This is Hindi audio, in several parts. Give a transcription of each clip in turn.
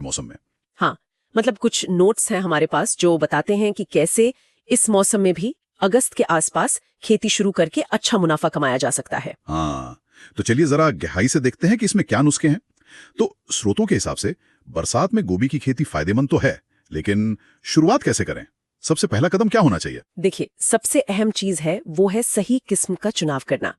मौसम में। हाँ, मतलब कुछ नोट्स हैं हमारे पास जो बताते हैं कि कैसे इस मौसम में भी अगस्त के आसपास खेती शुरू करके अच्छा मुनाफा कमाया जा सकता है। हाँ, तो चलिए जरा गहराई से देखते हैं कि इसमें क्या नुस्खे हैं। तो स्रोतों के हिसाब से बरसात में गोभी की खेती फायदेमंद तो है, लेकिन शुरुआत कैसे करें? सबसे पहला कदम क्या होना चाहिए? देखिए, सबसे अहम चीज है वो है सही किस्म का चुनाव करना।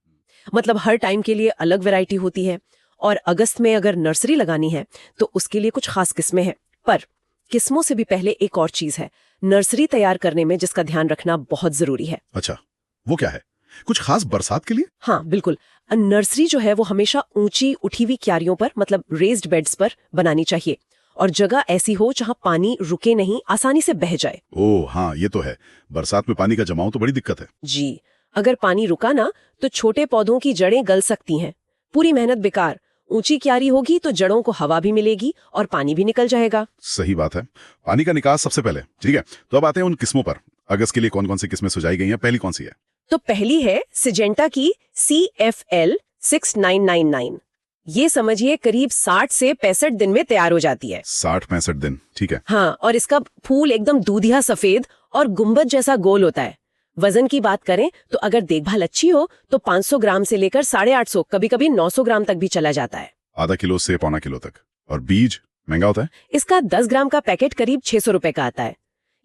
मतलब हर टाइम के लिए अलग वैरायटी होती है, और अगस्त में अगर नर्सरी लगानी है तो उसके लिए कुछ खास किस्में हैं। पर किस्मों से भी पहले एक और चीज है, नर्सरी तैयार करने में जिसका ध्यान रखना बहुत जरूरी है। अच्छा, वो क्या है? कुछ खास बरसात के लिए? हाँ बिल्कुल, नर्सरी जो है वो हमेशा ऊंची उठी हुई क्यारियों पर, मतलब रेज्ड बेड्स पर बनानी चाहिए, और जगह ऐसी हो जहाँ पानी रुके नहीं, आसानी से बह जाए। ओह हाँ, ये तो है। बरसात में पानी का जमाव तो बड़ी दिक्कत है। जी, अगर पानी रुका ना तो छोटे पौधों की जड़ें गल सकती हैं, पूरी मेहनत बेकार। ऊंची क्यारी होगी तो जड़ों को हवा भी मिलेगी और पानी भी निकल जाएगा। सही बात है, पानी का निकास सबसे पहले। ठीक है, तो अब आते हैं उन किस्मों पर। अगस्त के लिए कौन कौन सी किस्में सुझाई गई हैं? पहली कौन सी है? तो पहली है सिजेंटा की CFL 6999। ये समझिए करीब 60 से 65 दिन में तैयार हो जाती है। 60-65 दिन, ठीक है। हाँ, और इसका फूल एकदम दूधिया सफेद और गुंबद जैसा गोल होता है। वजन की बात करें तो अगर देखभाल अच्छी हो तो 500 ग्राम से लेकर 850, कभी-कभी 900 ग्राम तक भी चला जाता है। आधा किलो से पौना किलो तक। और बीज महंगा होता है? इसका 10 ग्राम का पैकेट करीब 600 रुपए का आता है।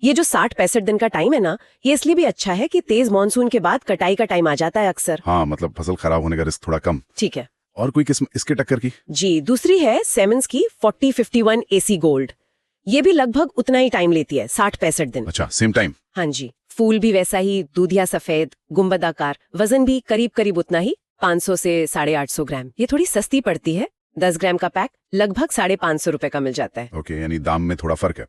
ये जो 60-65 दिन का टाइम है ना, ये इसलिए भी अच्छा है कि तेज मानसून के बाद कटाई का टाइम आ जाता है अक्सर। हाँ, मतलब फसल खराब होने का रिस्क थोड़ा कम। ठीक है। और कोई किस्म इसके टक्कर की? जी, दूसरी है सेमेंस की 4051 AC गोल्ड। ये भी लगभग उतना ही टाइम लेती है, 60-65 दिन। अच्छा, सेम टाइम। हाँ जी, फूल भी वैसा ही दूधिया सफेद गुंबदाकार, वजन भी करीब करीब उतना ही, 500 से 850 ग्राम। ये थोड़ी सस्ती पड़ती है, 10 ग्राम का पैक लगभग 550 रुपए का मिल जाता है। ओके, यानी दाम में थोड़ा फर्क है।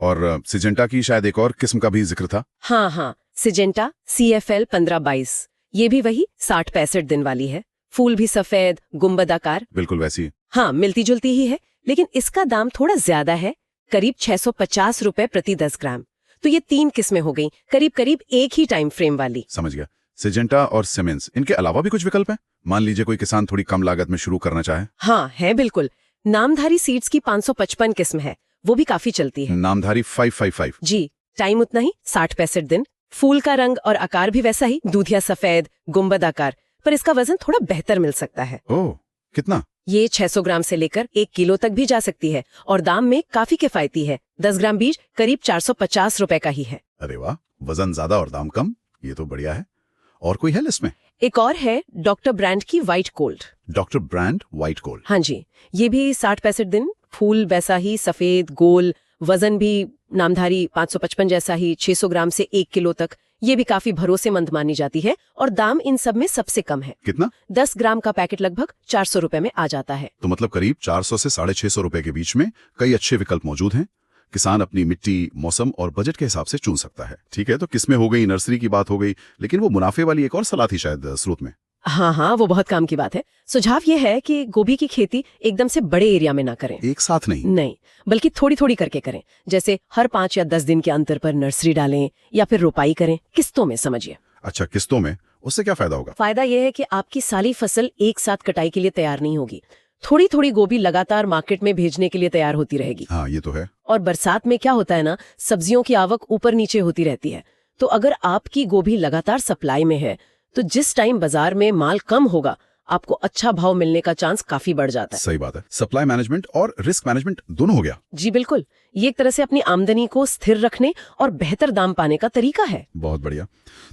और सिजेंटा की शायद एक और किस्म का भी जिक्र था। हाँ, सिजेंटा CFL 1522। ये भी वही 60-65 दिन वाली है, फूल भी सफेद गुंबदाकार। बिल्कुल वैसी। हाँ, मिलती जुलती ही है, लेकिन इसका दाम थोड़ा ज्यादा है, करीब 650 रुपए प्रति 10 ग्राम। तो ये 3 किस्में हो गई, करीब करीब एक ही टाइम फ्रेम वाली। समझ गया। सिजेंटा और सीमेंस, इनके अलावा भी कुछ विकल्प हैं? मान लीजिए कोई किसान थोड़ी कम लागत में शुरू करना चाहे। हाँ है बिल्कुल, नामधारी सीड्स की 555 किस्म है, वो भी काफी चलती है। नामधारी 555। जी, टाइम उतना ही, 60-65 दिन। फूल का रंग और आकार भी वैसा ही, दूधिया सफेद गुंबद आकार, पर इसका वजन थोड़ा बेहतर मिल सकता है। ओह, कितना? ये 600 ग्राम से लेकर 1 किलो तक भी जा सकती है, और दाम में काफी किफायती है। 10 ग्राम बीज करीब 450 रुपए का ही है। अरे वाह, वजन ज्यादा और दाम कम, ये तो बढ़िया है। और कोई है लिस्ट में? एक और है डॉक्टर ब्रांड की white gold. Doctor brand white gold. हाँ जी, ये भी 60-65 दिन, फूल वैसा ही सफेद गोल, वजन भी नामधारी 555 जैसा ही, 600 ग्राम से 1 किलो तक। ये भी काफी भरोसेमंद मानी जाती है, और दाम इन सब में सबसे कम है। कितना? 10 ग्राम का पैकेट लगभग 400 रुपए में आ जाता है। तो मतलब करीब 400 से 650 रुपए के बीच में कई अच्छे विकल्प मौजूद हैं। किसान अपनी मिट्टी, मौसम और बजट के हिसाब से चुन सकता है। ठीक है, तो किस्में हो गई, नर्सरी की बात हो गई, लेकिन वो मुनाफे वाली एक और सलाह थी शायद स्रोत में। हाँ, वो बहुत काम की बात है। सुझाव ये है कि गोभी की खेती एकदम से बड़े एरिया में ना करें। एक साथ नहीं, बल्कि थोड़ी थोड़ी करके करें। जैसे हर 5 या 10 दिन के अंतर पर नर्सरी डालें, या फिर रोपाई करें, किस्तों में, समझिए। अच्छा, किस्तों में, उससे क्या फायदा होगा? फायदा यह है कि आपकी सारी फसल एक साथ कटाई के लिए तैयार नहीं होगी। थोड़ी थोड़ी गोभी लगातार मार्केट में भेजने के लिए तैयार होती रहेगी। हाँ, ये तो है। और बरसात में क्या होता है ना, सब्जियों की आवक ऊपर नीचे होती रहती है। तो अगर आपकी गोभी लगातार सप्लाई में है तो जिस टाइम बाजार में माल कम होगा, आपको अच्छा भाव मिलने का चांस काफी बढ़ जाता है। सही बात है, सप्लाई मैनेजमेंट और रिस्क मैनेजमेंट दोनों हो गया। जी बिल्कुल, ये एक तरह से अपनी आमदनी को स्थिर रखने और बेहतर दाम पाने का तरीका है। बहुत बढ़िया।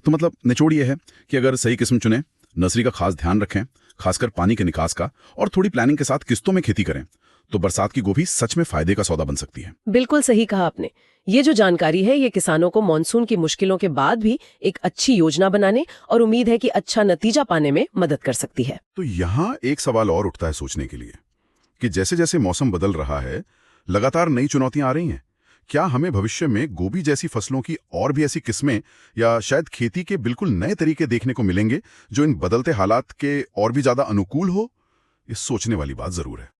तो मतलब निचोड़ ये है कि अगर सही किस्म चुने, नर्सरी का खास ध्यान रखें, खासकर पानी के निकास का, और थोड़ी प्लानिंग के साथ किस्तों में खेती करें, तो बरसात की गोभी सच में फायदे का सौदा बन सकती है। बिल्कुल सही कहा आपने। ये जो जानकारी है, ये किसानों को मानसून की मुश्किलों के बाद भी एक अच्छी योजना बनाने और उम्मीद है कि अच्छा नतीजा पाने में मदद कर सकती है। तो यहाँ एक सवाल और उठता है सोचने के लिए, कि जैसे जैसे मौसम बदल रहा है, लगातार नई चुनौतियां आ रही हैं। क्या हमें भविष्य में गोभी जैसी फसलों की और भी ऐसी किस्में या शायद खेती के बिल्कुल नए तरीके देखने को मिलेंगे, जो इन बदलते हालात के और भी ज्यादा अनुकूल हो? ये सोचने वाली बात जरूर है।